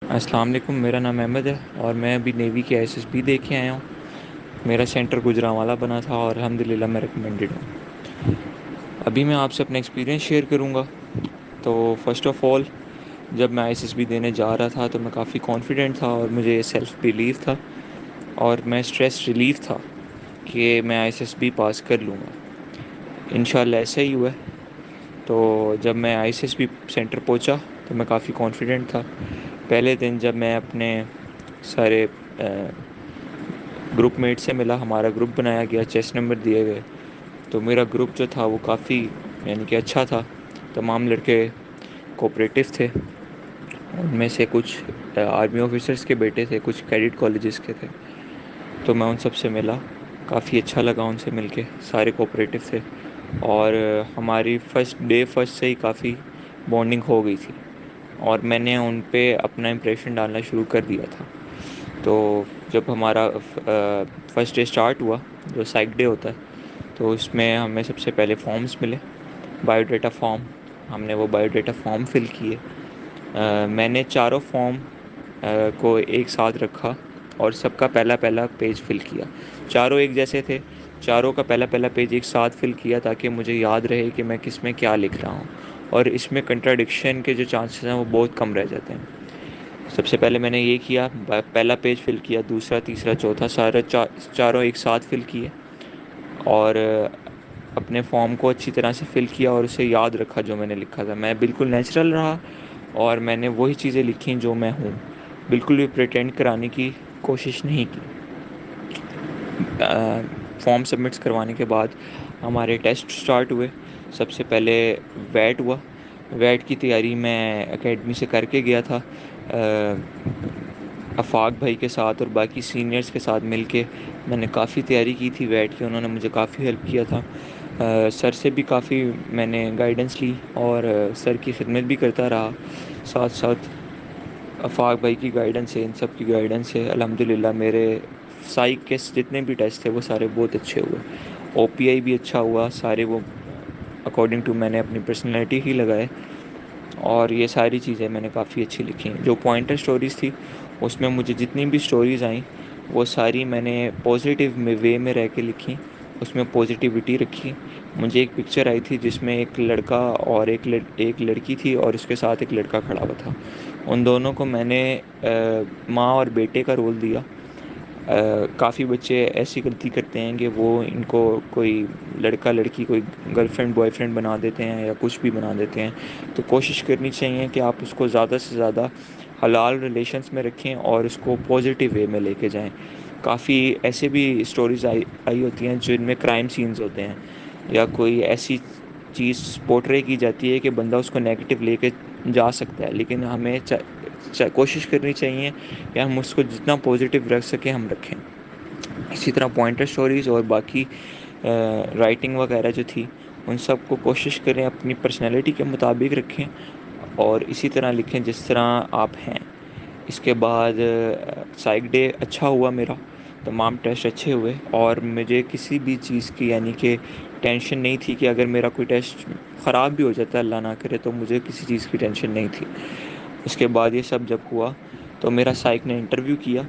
السلام علیکم، میرا نام احمد ہے اور میں ابھی نیوی کے ایس ایس بی دے کے آیا ہوں۔ میرا سینٹر گجرانوالہ بنا تھا اور الحمدللہ میں ریکمینڈڈ ہوں۔ ابھی میں آپ سے اپنا ایکسپیرینس شیئر کروں گا۔ تو فرسٹ آف آل، جب میں ایس ایس بی دینے جا رہا تھا تو میں کافی کانفیڈنٹ تھا اور مجھے سیلف بیلیف تھا اور میں اسٹریس ریلیف تھا کہ میں ایس ایس بی پاس کر لوں گا۔ انشاءاللہ ایسا ہی ہوا ہے۔ تو جب میں آئی سی ایس بی سینٹر پہنچا تو میں کافی کانفیڈنٹ تھا۔ پہلے دن جب میں اپنے سارے گروپ میٹ سے ملا، ہمارا گروپ بنایا گیا، چیسٹ نمبر دیے گئے، تو میرا گروپ جو تھا وہ کافی کہ اچھا تھا۔ تمام لڑکے کوپریٹو تھے، ان میں سے کچھ آرمی آفیسرس کے بیٹے تھے، کچھ کیڈٹ کالجز کے تھے۔ تو میں ان سب سے ملا، کافی اچھا لگا ان سے مل کے، سارے کوپریٹو تھے اور ہماری فرسٹ سے ہی کافی بانڈنگ ہو گئی تھی اور میں نے ان پہ اپنا امپریشن ڈالنا شروع کر دیا تھا۔ تو جب ہمارا فرسٹ ڈے اسٹارٹ ہوا، جو سائیک ڈے ہوتا ہے، تو اس میں ہمیں سب سے پہلے فارمز ملے، بایو ڈیٹا فارم۔ ہم نے وہ بایو ڈیٹا فارم فل کیے۔ میں نے چاروں فارم کو ایک ساتھ رکھا اور سب کا پہلا پہلا پیج فل کیا۔ چاروں ایک جیسے تھے، چاروں کا پہلا پہلا پیج ایک ساتھ فل کیا تاکہ مجھے یاد رہے کہ میں کس میں کیا لکھ رہا ہوں، اور اس میں کنٹراڈکشن کے جو چانسز ہیں وہ بہت کم رہ جاتے ہیں۔ سب سے پہلے میں نے یہ کیا، پہلا پیج فل کیا، دوسرا، تیسرا، چوتھا، چاروں ایک ساتھ فل کیے اور اپنے فارم کو اچھی طرح سے فل کیا اور اسے یاد رکھا جو میں نے لکھا تھا۔ میں بالکل نیچرل رہا اور میں نے وہی چیزیں لکھیں جو میں ہوں، بالکل بھی پریٹینڈ کرانے کی کوشش نہیں کی۔ فارم سبمٹس کروانے کے بعد ہمارے ٹیسٹ سٹارٹ ہوئے۔ سب سے پہلے ویٹ ہوا۔ ویٹ کی تیاری میں اکیڈمی سے کر کے گیا تھا، آفاق بھائی کے ساتھ اور باقی سینئرز کے ساتھ مل کے میں نے کافی تیاری کی تھی ویٹ کی، انہوں نے مجھے کافی ہیلپ کیا تھا۔ سر سے بھی کافی میں نے گائیڈنس لی اور سر کی خدمت بھی کرتا رہا، ساتھ ساتھ آفاق بھائی کی گائیڈنس ہے، ان سب کی گائیڈنس ہے۔ الحمدللہ میرے سائیک کے جتنے بھی ٹیسٹ تھے وہ سارے بہت اچھے ہوئے۔ او پی آئی بھی اچھا ہوا، سارے وہ اکارڈنگ ٹو میں نے اپنی پرسنالٹی ہی لگائے اور یہ ساری چیزیں میں نے کافی اچھی لکھی ہیں۔ جو پوائنٹر سٹوریز تھی اس میں مجھے جتنی بھی سٹوریز آئیں وہ ساری میں نے پازیٹیو وے میں رہ کے لکھی، اس میں پازیٹیوٹی رکھی۔ مجھے ایک پکچر آئی تھی جس میں ایک لڑکا اور ایک لڑکی تھی اور اس کے ساتھ ایک لڑکا کھڑا ہوا تھا، ان دونوں کو میں نے ماں اور بیٹے کا رول دیا۔ کافی بچے ایسی غلطی کرتے ہیں کہ وہ ان کو کوئی لڑکا لڑکی کوئی گرل فرینڈ بوائے فرینڈ بنا دیتے ہیں یا کچھ بھی بنا دیتے ہیں، تو کوشش کرنی چاہیے کہ آپ اس کو زیادہ سے زیادہ حلال ریلیشنز میں رکھیں اور اس کو پازیٹیو وے میں لے کے جائیں۔ کافی ایسے بھی اسٹوریز آئی ہوتی ہیں جن میں کرائم سینز ہوتے ہیں یا کوئی ایسی چیز پورٹرے کی جاتی ہے کہ بندہ اس کو نیگیٹو لے کے جا سکتا ہے، لیکن ہمیں کوشش کرنی چاہیے کہ ہم اس کو جتنا پازیٹیو رکھ سکیں ہم رکھیں۔ اسی طرح پوائنٹر سٹوریز اور باقی رائٹنگ وغیرہ جو تھی ان سب کو کوشش کریں اپنی پرسنالٹی کے مطابق رکھیں اور اسی طرح لکھیں جس طرح آپ ہیں۔ اس کے بعد سائیک ڈے اچھا ہوا میرا، تمام ٹیسٹ اچھے ہوئے اور مجھے کسی بھی چیز کی کہ ٹینشن نہیں تھی کہ اگر میرا کوئی ٹیسٹ خراب بھی ہو جاتا ہے اللہ نہ کرے تو مجھے کسی چیز کی ٹینشن نہیں تھی۔ اس کے بعد یہ سب جب ہوا تو میرا سائیک نے انٹرویو کیا،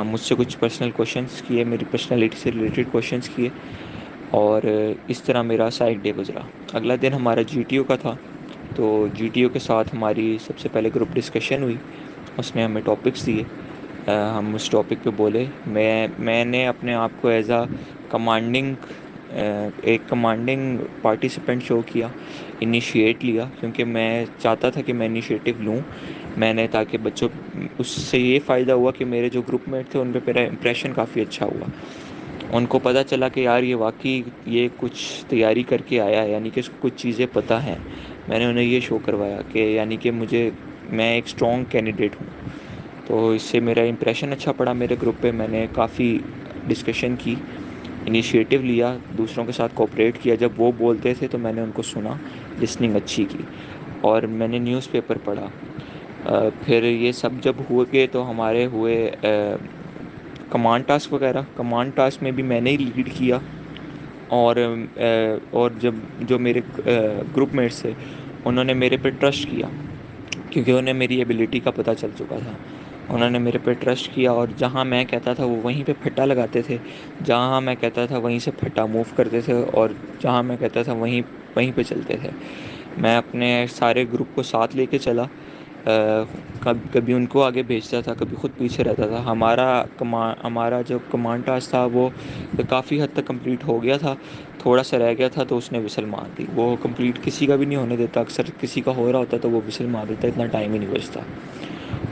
مجھ سے کچھ پرسنل کوشچنس کیے، میری پرسنالٹی سے ریلیٹڈ کوشچنس کیے اور اس طرح میرا سائیک ڈے گزرا۔ اگلا دن ہمارا جی ٹی او کا تھا، تو جی ٹی او کے ساتھ ہماری سب سے پہلے گروپ ڈسکشن ہوئی، اس نے ہمیں ٹاپکس دیے، ہم اس ٹاپک پہ بولے۔ میں نے اپنے آپ کو ایز ایک کمانڈنگ پارٹیسپینٹ شو کیا، انیشیٹ لیا، کیونکہ میں چاہتا تھا کہ میں انیشیٹو لوں میں نے، تاکہ بچوں اس سے یہ فائدہ ہوا کہ میرے جو گروپ میٹ تھے ان پہ میرا امپریشن کافی اچھا ہوا۔ ان کو پتہ چلا کہ یار یہ واقعی یہ کچھ تیاری کر کے آیا ہے، کہ اس کو کچھ چیزیں پتہ ہیں۔ میں نے انہیں یہ شو کروایا کہ کہ میں ایک اسٹرانگ کینڈیڈیٹ ہوں، تو اس سے میرا امپریشن اچھا پڑا میرے گروپ پہ۔ میں نے کافی ڈسکشن کی، انیشیٹو لیا، دوسروں کے ساتھ کوپریٹ کیا، جب وہ بولتے تھے تو میں نے ان کو سنا، لسننگ اچھی کی اور میں نے نیوز پیپر پڑھا۔ پھر یہ سب جب ہوئے تو ہمارے ہوئے کمانڈ ٹاسک وغیرہ، کمانڈ ٹاسک میں بھی میں نے ہی لیڈ کیا اور جب جو میرے گروپ میٹس تھے انہوں نے میرے پہ ٹرسٹ کیا کیونکہ انہیں میری ایبیلٹی کا پتہ چل چکا تھا. انہوں نے میرے پہ ٹرسٹ کیا اور جہاں میں کہتا تھا وہ وہیں پہ پھٹا لگاتے تھے, جہاں میں کہتا تھا وہیں سے پھٹا موو کرتے تھے, اور جہاں میں کہتا تھا وہیں وہیں پہ چلتے تھے. میں اپنے سارے گروپ کو ساتھ لے کے چلا, کبھی ان کو آگے بھیجتا تھا, کبھی خود پیچھے رہتا تھا. ہمارا جو کمانڈ ٹاسک تھا وہ کافی حد تک کمپلیٹ ہو گیا تھا, تھوڑا سا رہ گیا تھا تو اس نے وسل مار دی. وہ کمپلیٹ کسی کا بھی نہیں ہونے دیتا, اکثر کسی کا ہو رہا ہوتا تو وہ وسل مار دیتا, اتنا ٹائم ہی نہیں بچتا.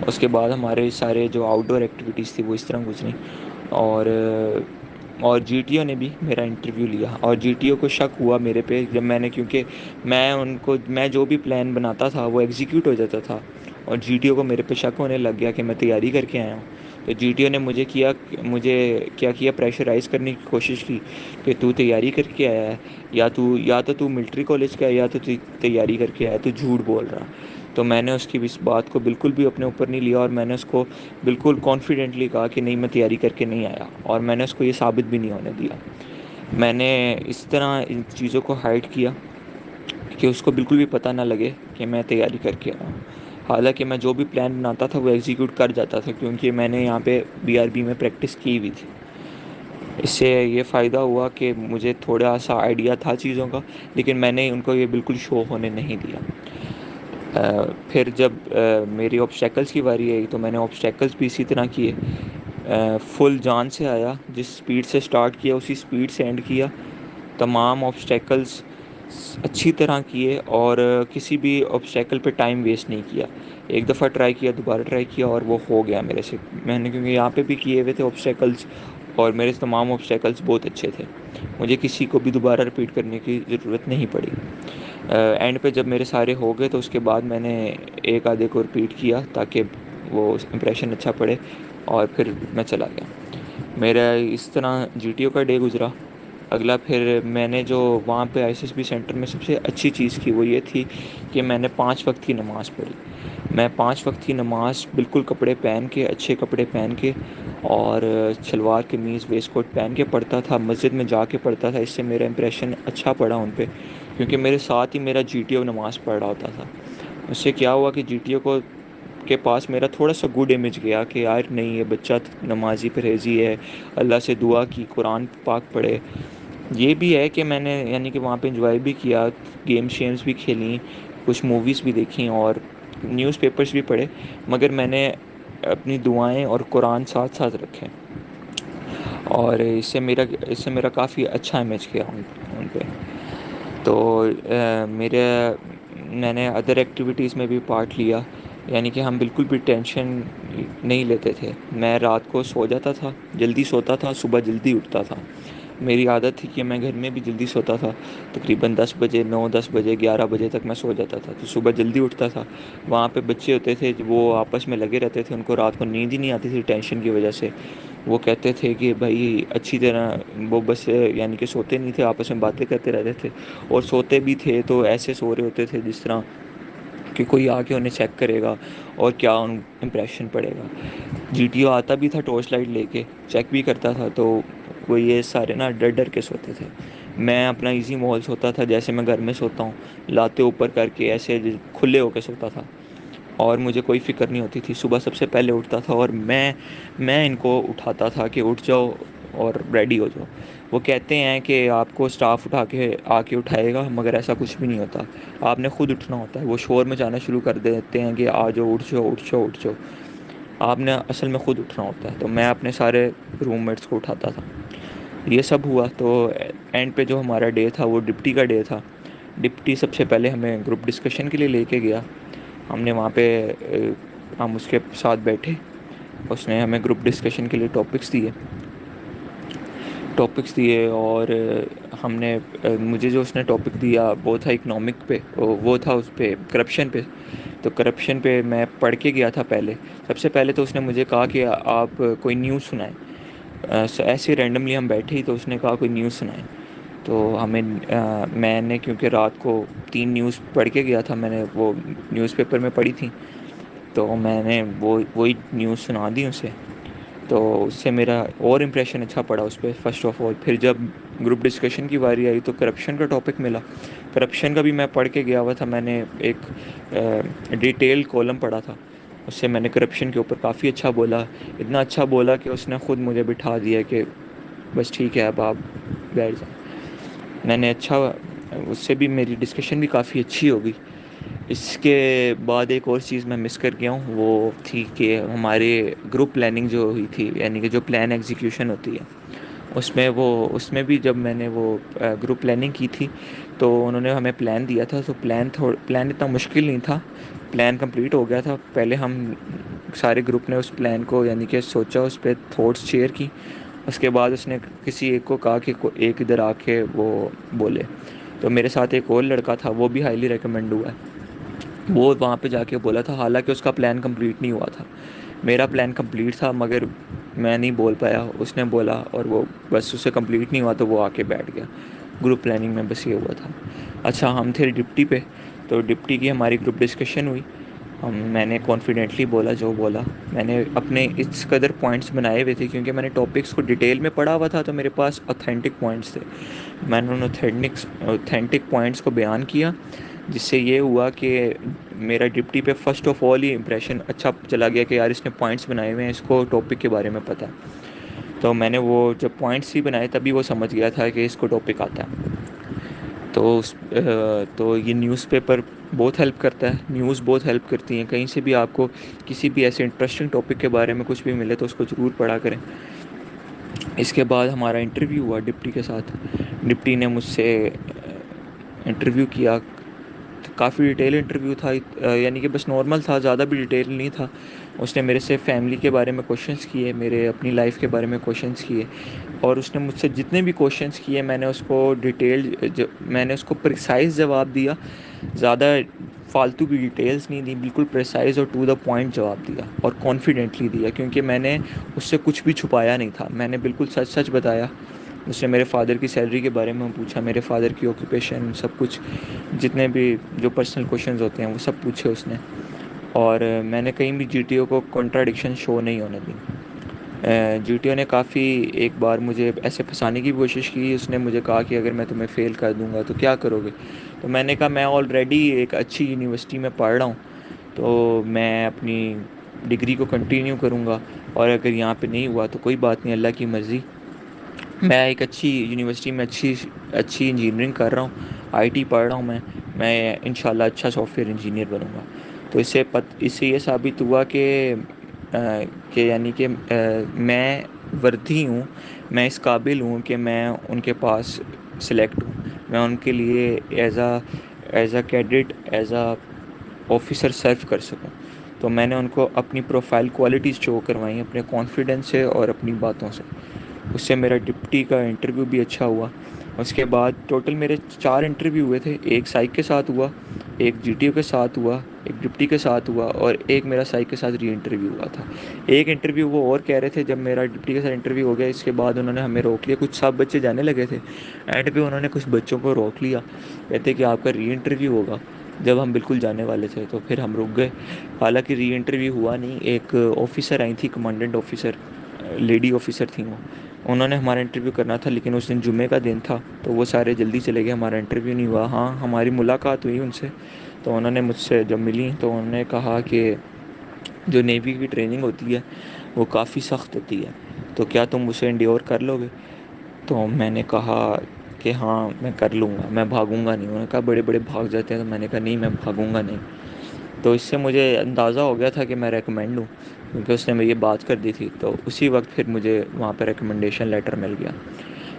اس کے بعد ہمارے سارے جو آؤٹ ڈور ایکٹیویٹیز تھی وہ اس طرح گزری. اور جی ٹی او نے بھی میرا انٹرویو لیا, اور جی ٹی او کو شک ہوا میرے پہ جب میں نے, کیونکہ میں جو بھی پلان بناتا تھا وہ ایگزیکیوٹ ہو جاتا تھا, اور جی ٹی او کو میرے پہ شک ہونے لگ گیا کہ میں تیاری کر کے آیا ہوں. تو جی ٹی او نے مجھے کیا کیا پریشرائز کرنے کی کوشش کی کہ تو تیاری کر کے آیا ہے, یا تو ملٹری کالج کا ہے, یا تو تیاری کر کے آیا, تو جھوٹ بول رہا. تو میں نے اس کی اس بات کو بالکل بھی اپنے اوپر نہیں لیا, اور میں نے اس کو بالکل کانفیڈنٹلی کہا کہ نہیں, میں تیاری کر کے نہیں آیا, اور میں نے اس کو یہ ثابت بھی نہیں ہونے دیا. میں نے اس طرح ان چیزوں کو ہائڈ کیا کہ اس کو بالکل بھی پتہ نہ لگے کہ میں تیاری کر کے آیا ہوں. حالانکہ میں جو بھی پلان بناتا تھا وہ ایگزیکیوٹ کر جاتا تھا, کیونکہ میں نے یہاں پہ BRB میں پریکٹس کی ہوئی تھی. اس سے یہ فائدہ ہوا کہ مجھے تھوڑا سا آئیڈیا تھا چیزوں کا, لیکن میں نے ان کو یہ بالکل شو ہونے نہیں دیا. پھر جب میری آبسٹیکلس کی باری آئی تو میں نے آبسٹیکلس بھی اسی طرح کیے. فل جان سے آیا, جس سپیڈ سے سٹارٹ کیا اسی سپیڈ سے اینڈ کیا. تمام آبسٹیکلس اچھی طرح کیے, اور کسی بھی آبسٹیکل پہ ٹائم ویسٹ نہیں کیا. ایک دفعہ ٹرائی کیا, دوبارہ ٹرائی کیا, اور وہ ہو گیا میرے سے. میں نے کیونکہ یہاں پہ بھی کیے ہوئے تھے آبسٹیکلس, اور میرے تمام آبسٹیکلس بہت اچھے تھے, مجھے کسی کو بھی دوبارہ رپیٹ کرنے کی ضرورت نہیں پڑی. اینڈ پہ جب میرے سارے ہو گئے تو اس کے بعد میں نے ایک آدھے کو رپیٹ کیا تاکہ وہ امپریشن اچھا پڑے, اور پھر میں چلا گیا. میرا اس طرح جی ٹی او کا ڈے گزرا. اگلا پھر میں نے جو وہاں پہ ISSB سینٹر میں سب سے اچھی چیز کی وہ یہ تھی کہ میں نے 5 وقت کی نماز پڑھی. میں 5 وقت کی نماز بالکل کپڑے پہن کے, اچھے کپڑے پہن کے, اور شلوار قمیض ویسٹ کوٹ پہن کے پڑھتا تھا. مسجد میں جا کے پڑھتا تھا, اس سے میرا امپریشن اچھا پڑا ان پہ, کیونکہ میرے ساتھ ہی میرا جی ٹی او نماز پڑھ رہا ہوتا تھا. اس سے کیا ہوا کہ جی ٹی او کے پاس میرا تھوڑا سا گڈ امیج گیا کہ یار نہیں, یہ بچہ نمازی پرہیزی ہے, اللہ سے دعا کی, قرآن پاک پڑھے. یہ بھی ہے کہ میں نے یعنی کہ وہاں پہ انجوائے بھی کیا, گیم شیمز بھی کھیلیں, کچھ موویز بھی دیکھیں, اور نیوز پیپرز بھی پڑھے, مگر میں نے اپنی دعائیں اور قرآن ساتھ ساتھ رکھے. اور اس سے میرا کافی اچھا امیج کیا ان پہ. تو میں نے ادر ایکٹیویٹیز میں بھی پارٹ لیا, یعنی کہ ہم بالکل بھی ٹینشن نہیں لیتے تھے. میں رات کو سو جاتا تھا, جلدی سوتا تھا, صبح جلدی اٹھتا تھا. میری عادت تھی کہ میں گھر میں بھی جلدی سوتا تھا, تقریباً 10 بجے, 9, 10 بجے, 11 بجے تک میں سو جاتا تھا, تو صبح جلدی اٹھتا تھا. وہاں پہ بچے ہوتے تھے وہ آپس میں لگے رہتے تھے, ان کو رات کو نیند ہی نہیں آتی تھی ٹینشن کی وجہ سے. وہ کہتے تھے کہ بھائی اچھی طرح, وہ بس یعنی کہ سوتے نہیں تھے, آپس میں باتیں کرتے رہتے تھے, اور سوتے بھی تھے تو ایسے سو رہے ہوتے تھے جس طرح کہ کوئی آ کے انہیں چیک کرے گا اور کیا امپریشن پڑے گا. جی ٹی او آتا بھی تھا ٹارچ لائٹ لے کے, چیک بھی کرتا تھا, تو وہ یہ سارے نا ڈر ڈر کے سوتے تھے. میں اپنا ایزی ماحول سوتا تھا, جیسے میں گھر میں سوتا ہوں, لاتے اوپر کر کے ایسے کھلے ہو کے سوتا تھا, اور مجھے کوئی فکر نہیں ہوتی تھی. صبح سب سے پہلے اٹھتا تھا, اور میں ان کو اٹھاتا تھا کہ اٹھ جاؤ اور ریڈی ہو جاؤ. وہ کہتے ہیں کہ آپ کو اسٹاف آ کے اٹھائے گا, مگر ایسا کچھ بھی نہیں ہوتا, آپ نے خود اٹھنا ہوتا ہے. وہ شور میں جانا شروع کر دیتے ہیں کہ آ جاؤ, اٹھ جاؤ, اٹھ جاؤ, اٹھ جاؤ. آپ نے اصل میں خود اٹھنا ہوتا ہے. تو میں اپنے سارے روم میٹس کو اٹھاتا تھا. یہ سب ہوا تو اینڈ پہ جو ہمارا ڈے تھا وہ ڈپٹی کا ڈے تھا. ڈپٹی سب سے پہلے ہمیں گروپ ڈسکشن کے لیے لے کے گیا. ہم نے وہاں پہ ہم اس کے ساتھ بیٹھے, اس نے ہمیں گروپ ڈسکشن کے لیے ٹاپکس دیے, اور ہم نے مجھے جو اس نے ٹاپک دیا وہ تھا اکنامک پہ, وہ تھا اس پہ کرپشن پہ. تو کرپشن پہ میں پڑھ کے گیا تھا پہلے. سب سے پہلے تو اس نے مجھے کہا کہ آپ کوئی نیوز سنائیں. ایسے رینڈملی ہم بیٹھے ہی, تو اس نے کہا کوئی نیوز سنائیں. تو میں نے کیونکہ رات کو 3 نیوز پڑھ کے گیا تھا, میں نے وہ نیوز پیپر میں پڑھی تھی, تو میں نے وہی نیوز سنا دی اسے. تو اس سے میرا اور امپریشن اچھا پڑا اس پہ فرسٹ آف آل. پھر جب گروپ ڈسکشن کی باری آئی تو کرپشن کا ٹاپک ملا. کرپشن کا بھی میں پڑھ کے گیا ہوا تھا, میں نے ایک ڈیٹیل کالم پڑھا تھا, اس سے میں نے کرپشن کے اوپر کافی اچھا بولا. اتنا اچھا بولا کہ اس نے خود مجھے بٹھا دیا کہ بس ٹھیک ہے اب آپ بیٹھ جائیں. میں نے اچھا, اس سے بھی میری ڈسکشن بھی کافی اچھی ہو گئی. اس کے بعد ایک اور چیز میں مس کر گیا ہوں, وہ تھی کہ ہمارے گروپ پلاننگ جو ہوئی تھی, یعنی کہ جو پلان ایگزیکیوشن ہوتی ہے, اس میں بھی جب میں نے وہ گروپ پلاننگ کی تھی تو انہوں نے ہمیں پلان دیا تھا. تو پلان اتنا مشکل نہیں تھا, پلان کمپلیٹ ہو گیا تھا. پہلے ہم سارے گروپ نے اس پلان کو یعنی کہ سوچا, اس پہ تھاٹس شیئر کی. اس کے بعد اس نے کسی ایک کو کہا کہ ایک ادھر آ کے وہ بولے. تو میرے ساتھ ایک اور لڑکا تھا, وہ بھی ہائیلی ریکمینڈ ہوا ہے, وہ وہاں پہ جا کے بولا تھا. حالانکہ اس کا پلان کمپلیٹ نہیں ہوا تھا, میرا پلان کمپلیٹ تھا مگر میں نہیں بول پایا, اس نے بولا اور وہ بس اسے کمپلیٹ نہیں ہوا تو وہ آ کے بیٹھ گیا. گروپ پلاننگ میں بس یہ ہوا تھا. اچھا, ہم تھے ڈپٹی پہ, تو ڈپٹی کی ہماری گروپ ڈسکشن ہوئی. میں نے کانفیڈنٹلی بولا جو بولا. میں نے اپنے اس قدر پوائنٹس بنائے ہوئے تھے کیونکہ میں نے ٹاپکس کو ڈیٹیل میں پڑھا ہوا تھا, تو میرے پاس اوتھینٹک پوائنٹس تھے. میں نے ان اوتھینٹک پوائنٹس کو بیان کیا, جس سے یہ ہوا کہ میرا ڈپٹی پہ first of all he impression اچھا چلا گیا کہ یار اس نے پوائنٹس بنائے ہوئے ہیں, اس کو ٹاپک کے بارے میں پتہ ہے. تو میں نے وہ جب پوائنٹس ہی بنائے تبھی وہ سمجھ گیا تھا کہ اس کو ٹاپک آتا ہے. تو یہ نیوز پیپر بہت ہیلپ کرتا ہے, نیوز بہت ہیلپ کرتی ہیں. کہیں سے بھی آپ کو کسی بھی ایسے انٹرسٹنگ ٹاپک کے بارے میں کچھ بھی ملے تو اس کو ضرور پڑھا کریں. اس کے بعد ہمارا انٹرویو ہوا ڈپٹی کے ساتھ. ڈپٹی نے مجھ سے انٹرویو کیا, کافی ڈیٹیل انٹرویو تھا, یعنی کہ بس نارمل تھا, زیادہ بھی ڈیٹیل نہیں تھا. اس نے میرے سے فیملی کے بارے میں کوشچنس کیے, میرے اپنی لائف کے بارے میں کوشچنس کیے, اور اس نے مجھ سے جتنے بھی کوشچنس کیے میں نے اس کو میں نے اس کو پریسائز جواب دیا. زیادہ فالتو کی ڈیٹیلس نہیں دی, بالکل پریسائز اور ٹو دا پوائنٹ جواب دیا, اور کانفیڈنٹلی دیا کیونکہ میں نے اس سے کچھ بھی چھپایا نہیں تھا. میں نے بالکل سچ سچ بتایا. اس نے میرے فادر کی سیلری کے بارے میں پوچھا, میرے فادر کی آکوپیشن, سب کچھ, جتنے بھی جو پرسنل کویشچنز ہوتے ہیں وہ سب پوچھے اس نے. اور میں نے کہیں بھی جی ٹی او کو کنٹراڈکشن شو نہیں ہونے دی. جی ٹی او نے کافی ایک بار مجھے ایسے پھنسانے کی کوشش کی. اس نے مجھے کہا کہ اگر میں تمہیں فیل کر دوں گا تو کیا کرو گے. تو میں نے کہا میں آلریڈی ایک اچھی یونیورسٹی میں پڑھ رہا ہوں, تو میں اپنی ڈگری کو کنٹینیو کروں گا, اور اگر یہاں پہ نہیں ہوا تو کوئی بات نہیں, اللہ کی مرضی. میں ایک اچھی یونیورسٹی میں اچھی انجینئرنگ کر رہا ہوں, آئی ٹی پڑھ رہا ہوں. میں انشاءاللہ اچھا سافٹ ویئر انجینئر بنوں گا. تو اس سے یہ ثابت ہوا کہ یعنی کہ میں ورتھی ہوں, میں اس قابل ہوں کہ میں ان کے پاس سلیکٹ ہوں. میں ان کے لیے as a cadet, as a officer serve کر سکوں. تو میں نے ان کو اپنی پروفائل کوالٹیز شو کروائیں, اپنے کانفیڈنس سے اور اپنی باتوں سے. اس سے میرا ڈپٹی کا انٹرویو بھی اچھا ہوا. اس کے بعد ٹوٹل میرے 4 انٹرویو ہوئے تھے. ایک سائیک کے ساتھ ہوا, ایک جی ٹی او کے ساتھ ہوا, ایک ڈپٹی کے ساتھ ہوا, اور ایک میرا سائیک کے ساتھ ری انٹرویو ہوا تھا. ایک انٹرویو وہ اور کہہ رہے تھے, جب میرا ڈپٹی کے ساتھ انٹرویو ہو گیا اس کے بعد انہوں نے ہمیں روک لیا. کچھ سب بچے جانے لگے تھے, اینڈ پہ انہوں نے کچھ بچوں کو روک لیا, کہتے کہ آپ کا ری انٹرویو ہوگا. جب ہم بالکل جانے والے تھے تو پھر ہم رک گئے. حالانکہ ری انٹرویو ہوا نہیں. ایک آفیسر آئی تھی, کمانڈنٹ آفیسر, لیڈی آفیسر تھیں وہ, انہوں نے ہمارا انٹرویو کرنا تھا, لیکن اس دن جمعے کا دن تھا تو وہ سارے جلدی چلے گئے, ہمارا انٹرویو نہیں ہوا. ہاں, ہماری ملاقات ہوئی ان سے, تو انہوں نے مجھ سے جب ملی تو انہوں نے کہا کہ جو نیوی کی ٹریننگ ہوتی ہے وہ کافی سخت ہوتی ہے, تو کیا تم اسے انڈیور کر لو گے. تو میں نے کہا کہ ہاں میں کر لوں گا, میں بھاگوں گا نہیں. انہوں نے کہا بڑے بڑے بھاگ جاتے ہیں, تو میں نے کہا نہیں میں بھاگوں گا نہیں. تو اس سے مجھے اندازہ ہو گیا تھا کہ میں ریکمینڈ ہوں, کیونکہ اس نے میری بات کر دی تھی. تو اسی وقت پھر مجھے وہاں پہ ریکمنڈیشن لیٹر مل گیا.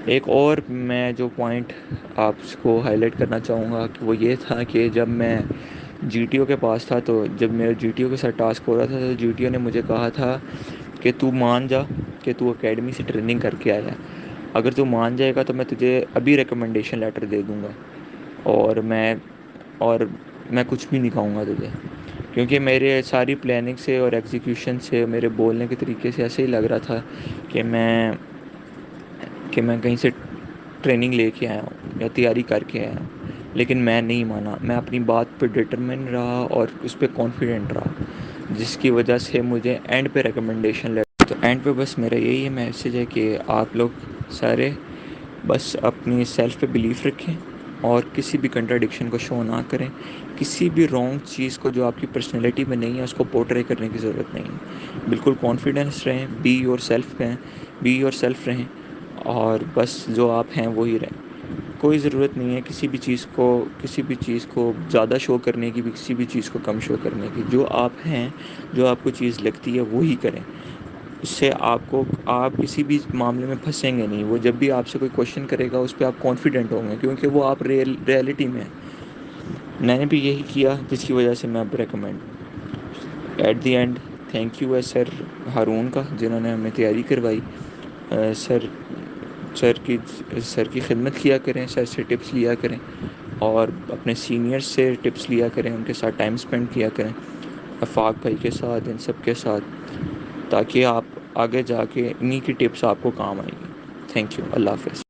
ایک اور میں جو پوائنٹ آپ کو ہائی لائٹ کرنا چاہوں گا کہ وہ یہ تھا کہ جب میں جی ٹی او کے پاس تھا, تو جب میرا جی ٹی او کے ساتھ ٹاسک ہو رہا تھا تو جی ٹی او نے مجھے کہا تھا کہ تو مان جا کہ تو اکیڈمی سے ٹریننگ کر کے آیا ہے. اگر تو مان جائے گا تو میں تجھے ابھی ریکمنڈیشن لیٹر دے دوں گا, اور میں کچھ بھی نہیں کہوں گا تجھے. کیونکہ میرے ساری پلاننگ سے اور ایگزیکیوشن سے, میرے بولنے کے طریقے سے ایسے ہی لگ رہا تھا کہ میں کہیں سے ٹریننگ لے کے آیا ہوں یا تیاری کر کے آیا ہوں. لیکن میں نہیں مانا, میں اپنی بات پہ ڈٹرمن رہا اور اس پہ کانفیڈنٹ رہا, جس کی وجہ سے مجھے اینڈ پہ ریکمنڈیشن لیٹر تو اینڈ پہ بس میرا یہی ہے میسیج ہے کہ آپ لوگ سارے بس اپنی سیلف پہ بلیف رکھیں اور کسی بھی کنٹراڈکشن کو شو نہ کریں. کسی بھی رانگ چیز کو جو آپ کی پرسنالٹی میں نہیں ہے اس کو پورٹرے کرنے کی ضرورت نہیں ہے. بالکل کانفیڈنس رہیں, بی یور سیلف رہیں اور بس جو آپ ہیں وہی رہیں. کوئی ضرورت نہیں ہے کسی بھی چیز کو زیادہ شو کرنے کی بھی, کسی بھی چیز کو کم شو کرنے کی. جو آپ ہیں, جو آپ کو چیز لگتی ہے وہی کریں. اس سے آپ کسی بھی معاملے میں پھنسیں گے نہیں. وہ جب بھی آپ سے کوئی کویشچن کرے گا اس پہ آپ کانفیڈنٹ ہوں گے کیونکہ وہ آپ ریئلٹی میں ہیں. میں نے بھی یہی کیا جس کی وجہ سے میں اب recommend at the end. Thank you ہے سر ہارون کا جنہوں نے ہمیں تیاری کروائی. سر کی خدمت کیا کریں, سر سے ٹپس لیا کریں اور اپنے سینئرز سے ٹپس لیا کریں, ان کے ساتھ ٹائم سپینڈ کیا کریں, افاق بھائی کے ساتھ, ان سب کے ساتھ, تاکہ آپ آگے جا کے انہی کی ٹپس آپ کو کام آئیں گی. Thank you. اللہ حافظ.